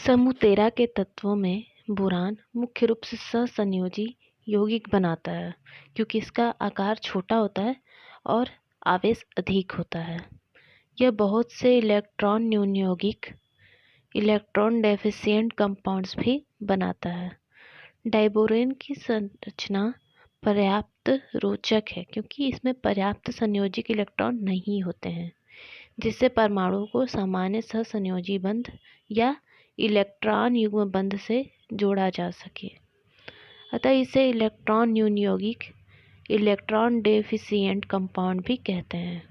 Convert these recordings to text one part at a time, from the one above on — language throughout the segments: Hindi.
समूह 13 के तत्वों में बोरान मुख्य रूप से सहसंयोजी यौगिक बनाता है क्योंकि इसका आकार छोटा होता है और आवेश अधिक होता है। यह बहुत से इलेक्ट्रॉन न्यून यौगिक इलेक्ट्रॉन डेफिशिएंट कंपाउंड्स भी बनाता है। डाइबोरेन की संरचना पर्याप्त रोचक है क्योंकि इसमें पर्याप्त संयोजिक इलेक्ट्रॉन नहीं होते हैं, जिससे परमाणु को सामान्य सहसंयोजी बंध या इलेक्ट्रॉन युग्म बंध से जोड़ा जा सके। अतः इसे इलेक्ट्रॉन न्यून यौगिक इलेक्ट्रॉन डेफिशिएंट कंपाउंड भी कहते हैं।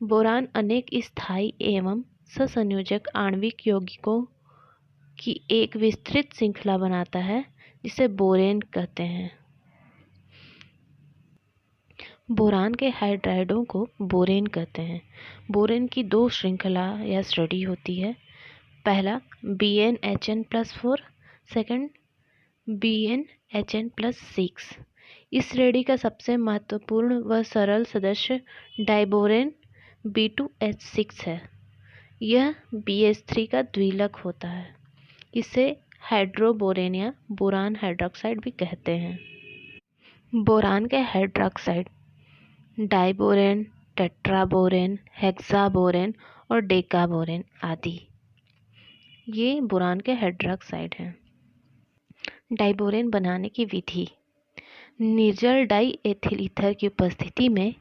बोरान अनेक स्थायी एवं सहसंयोजक आणविक यौगिकों की एक विस्तृत श्रृंखला बनाता है जिसे बोरेन कहते हैं। बोरान के हाइड्राइडों को बोरेन कहते हैं। बोरेन की दो श्रृंखला या श्रेणी होती है। पहला BnHn+4, सेकंड BnHn+6। इस श्रेणी का सबसे महत्वपूर्ण व सरल सदस्य डाइबोरेन B2H6 है। यह BH3 का द्विलक होता है। इसे हाइड्रोबोरेन या बोरान हाइड्रॉक्साइड भी कहते हैं। बोरान के हाइड्रॉक्साइड डाइबोरेन, टेट्राबोरेन, हेक्साबोरेन और डेकाबोरेन आदि ये बोरान के हाइड्रॉक्साइड हैं। डाइबोरेन बनाने की विधि: निर्जल डाई एथिल ईथर की उपस्थिति में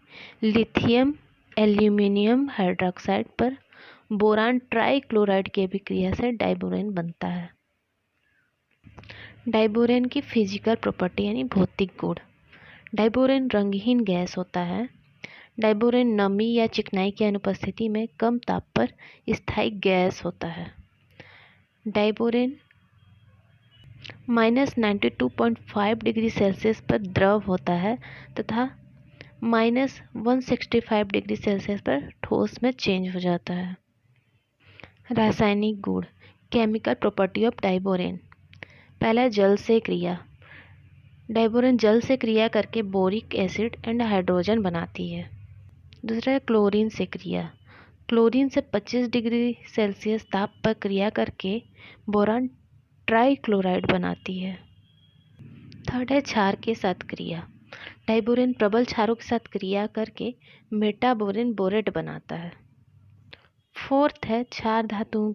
लिथियम एल्यूमिनियम हाइड्रॉक्साइड पर बोरान ट्राइक्लोराइड की अभिक्रिया से डाइबोरेन बनता है। डाइबोरेन की फिजिकल प्रॉपर्टी यानी भौतिक गुण: डाइबोरेन रंगहीन गैस होता है। डाइबोरेन नमी या चिकनाई की अनुपस्थिति में कम ताप पर स्थायी गैस होता है। डाइबोरेन -92.5 डिग्री सेल्सियस पर द्रव होता है तथा -165 डिग्री सेल्सियस पर ठोस में चेंज हो जाता है। रासायनिक गुण: केमिकल प्रॉपर्टी ऑफ डाइबोरेन। पहला, जल से क्रिया। डाइबोरेन जल से क्रिया करके बोरिक एसिड एंड हाइड्रोजन बनाती है। दूसरा, क्लोरीन से क्रिया। क्लोरीन से 25 डिग्री सेल्सियस ताप पर क्रिया करके बोरान ट्राइक्लोराइड बनाती है। थर्ड है, क्षार के साथ क्रिया। डाइबोरेन प्रबल क्षारों के साथ क्रिया करके मेटाबोरेन बोरेट बनाता है। फोर्थ है, क्षार धातुओं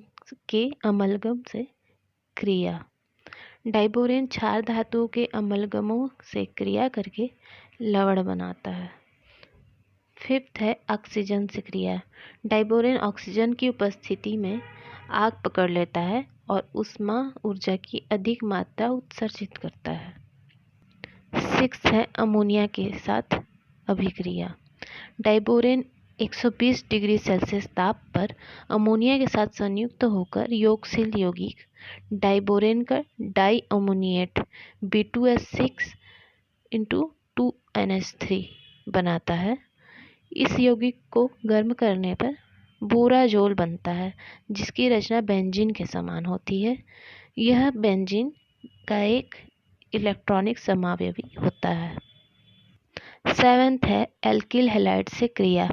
के अमलगम से क्रिया। डाइबोरेन क्षार धातुओं के अमलगमों से क्रिया करके लवण बनाता है। फिफ्थ है, ऑक्सीजन से क्रिया। डाइबोरेन ऑक्सीजन की उपस्थिति में आग पकड़ लेता है और ऊष्मा ऊर्जा की अधिक मात्रा उत्सर्जित करता है। सिक्स्थ है, अमोनिया के साथ अभिक्रिया। डाइबोरेन 120 डिग्री सेल्सियस ताप पर अमोनिया के साथ संयुक्त होकर योगशील यौगिक डाइबोरेन का डाई अमोनिएट B2S6 बनाता है। इस यौगिक को गर्म करने पर बोराजोल बनता है जिसकी रचना बेंजीन के समान होती है। यह बेंजीन का एक इलेक्ट्रॉनिक समावयवी होता है। सेवेंथ है, एल्किल हैलाइड से क्रिया।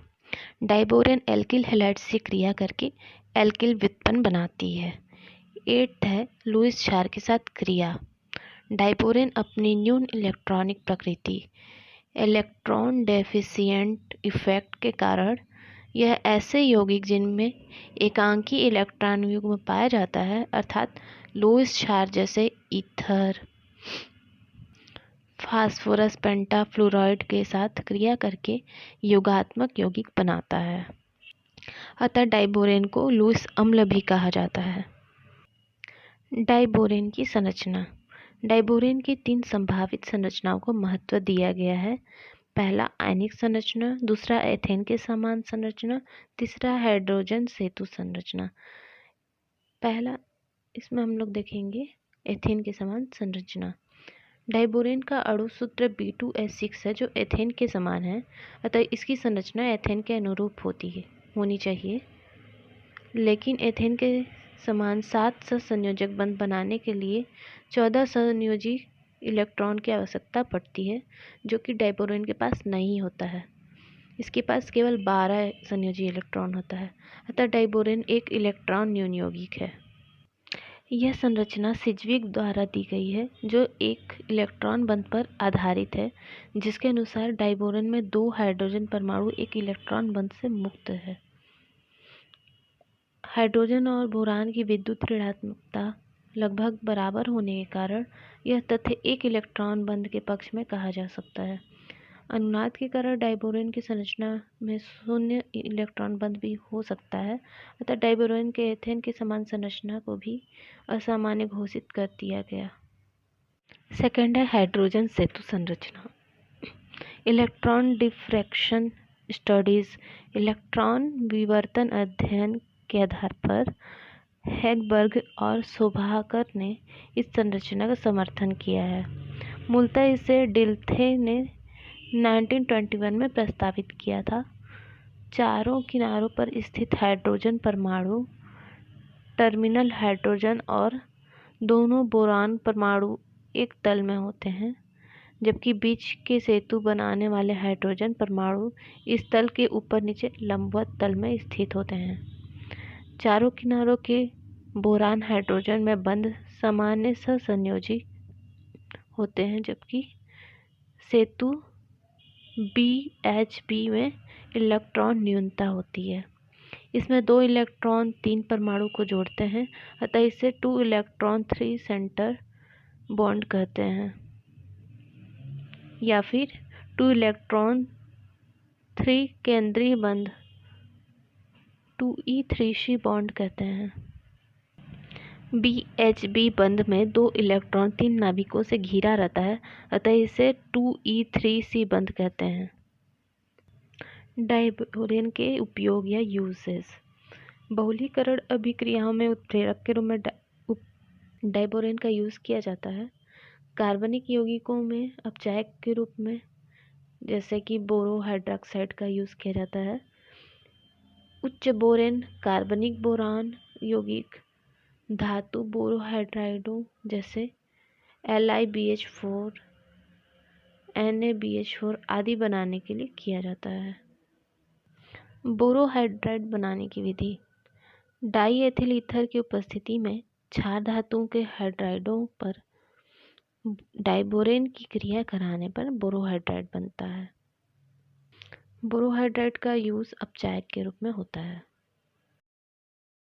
डाइबोरेन एल्किल हैलाइड से क्रिया करके एल्किल व्युत्पन्न बनाती है। एट्थ है, लुईस क्षार के साथ क्रिया। डाइबोरेन अपनी न्यून इलेक्ट्रॉनिक प्रकृति इलेक्ट्रॉन डेफिशिएंट इफेक्ट के कारण यह ऐसे यौगिक जिनमें एकांकी इलेक्ट्रॉन युग्म पाया जाता है अर्थात लुईस क्षार जैसे ईथर, फास्फोरस पेंटाफ्लोराइड के साथ क्रिया करके योगात्मक यौगिक बनाता है। अतः डाइबोरेन को लुईस अम्ल भी कहा जाता है। डाइबोरेन की संरचना: डाइबोरेन की 3 संभावित संरचनाओं को महत्व दिया गया है। पहला, आयनिक संरचना। दूसरा, एथेन के समान संरचना। तीसरा, हाइड्रोजन सेतु संरचना। पहला, इसमें हम लोग देखेंगे एथेन के समान संरचना। डाइबोरेन का अणु सूत्र B2S6 है जो एथेन के समान है, अतः इसकी संरचना एथेन के अनुरूप होनी चाहिए। लेकिन एथेन के समान 7 सहसंयोजक बंध बनाने के लिए 14 संयोजी इलेक्ट्रॉन की आवश्यकता पड़ती है, जो कि डाइबोरेन के पास नहीं होता है। इसके पास केवल 12 संयोजी इलेक्ट्रॉन होता है। अतः डाइबोरेन एक इलेक्ट्रॉन न्यून यौगिक है। यह संरचना सिज्विक द्वारा दी गई है, जो एक इलेक्ट्रॉन बंध पर आधारित है, जिसके अनुसार डाइबोरेन में 2 हाइड्रोजन परमाणु एक इलेक्ट्रॉन बंध से मुक्त है। हाइड्रोजन और बोरान की विद्युत ऋणात्मकता लगभग बराबर होने के कारण यह तथ्य एक इलेक्ट्रॉन बंध के पक्ष में कहा जा सकता है। अनुनाद के कारण डाइबोरेन की संरचना में 0 इलेक्ट्रॉन बंध भी हो सकता है, अतः डाइबोरेन के एथेन की समान संरचना को भी असामान्य घोषित कर दिया गया। सेकंड है हाइड्रोजन सेतु संरचना। इलेक्ट्रॉन डिफ्रैक्शन स्टडीज, इलेक्ट्रॉन विवर्तन अध्ययन के आधार पर हैगबर्ग और शोभाकर ने इस संरचना का समर्थन किया है। मूलतः इसे डिल्थे ने 1921 में प्रस्तावित किया था। चारों किनारों पर स्थित हाइड्रोजन परमाणु टर्मिनल हाइड्रोजन और दोनों बोरान परमाणु एक तल में होते हैं, जबकि बीच के सेतु बनाने वाले हाइड्रोजन परमाणु इस तल के ऊपर नीचे लंबवत तल में स्थित होते हैं। चारों किनारों के बोरान हाइड्रोजन में बंध सामान्य सहसंयोजी होते हैं, जबकि सेतु BHB में इलेक्ट्रॉन न्यूनता होती है। इसमें 2 इलेक्ट्रॉन 3 परमाणु को जोड़ते हैं, अतः इसे 2 इलेक्ट्रॉन 3 सेंटर बॉन्ड कहते हैं, या फिर 2 इलेक्ट्रॉन 3 केंद्रीय बंध 2E3C बॉन्ड कहते हैं। BHB बंध में 2 इलेक्ट्रॉन 3 नाभिकों से घिरा रहता है, अतः इसे 2E3C बंध कहते हैं। डाइबोरेन के उपयोग या यूजेस। बहुलीकरण अभिक्रियाओं में उत्प्रेरक के रूप में डाइबोरेन का यूज़ किया जाता है। कार्बनिक यौगिकों में अपचायक के रूप में, जैसे कि बोरो हाइड्रॉक्साइड का यूज़ किया जाता है। उच्च बोरेन कार्बनिक बोरान यौगिक धातु बोरोहाइड्राइडों जैसे LiBH4, NaBH4 आदि बनाने के लिए किया जाता है। बोरोहाइड्राइड बनाने की विधि। डाई एथिल ईथर की उपस्थिति में क्षार धातुओं के हाइड्राइडों पर डाइबोरेन की क्रिया कराने पर बोरोहाइड्राइड बनता है। बोरोहाइड्राइड का यूज़ अपचायक के रूप में होता है।